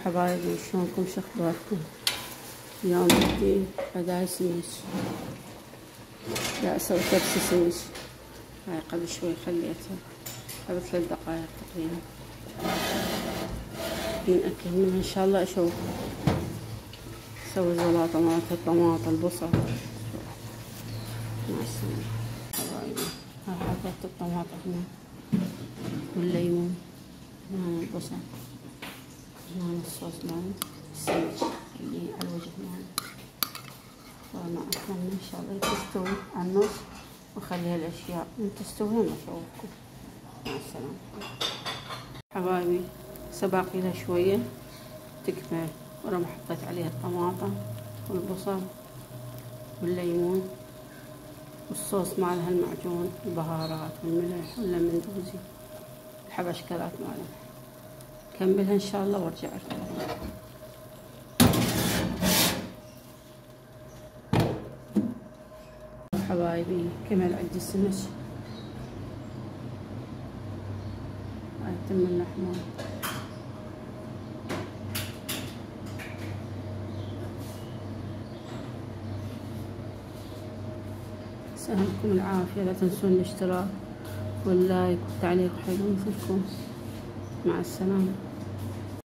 حبايبي شلونكم شخباركم؟ يوم جديد بداي سمك دا اسوي كبسة سمك. هاي قبل شوي خليتها قبل 3 دقايق تقريبا. نأكل منها ان شاء الله. اشوف اسوي زلاطة مالت الطماطم البصل مع السمك حبايبي. هاي حطيت الطماطم هنا والليمون هنا البصل هنا الصوص مال السمك اللي على الوجه مالي. وانا اتمنى ان شاء الله تستوي على النص واخلي هالاشياء من تستوي ما اشوفكم. مع السلامة حبايبي. سباقي لها شوية تكمل ورا ما حطيت عليها الطماطم والبصل والليمون والصوص مالها المعجون البهارات والملح والليمون دوزي الحبشكلات مالها. كملها ان شاء الله وارجع لكم. حبايبي كمل عندي السمك. هاي تم اللحمة. سهلكم العافية. لا تنسون الاشتراك واللايك والتعليق حلو مثلكم. مع السلامة.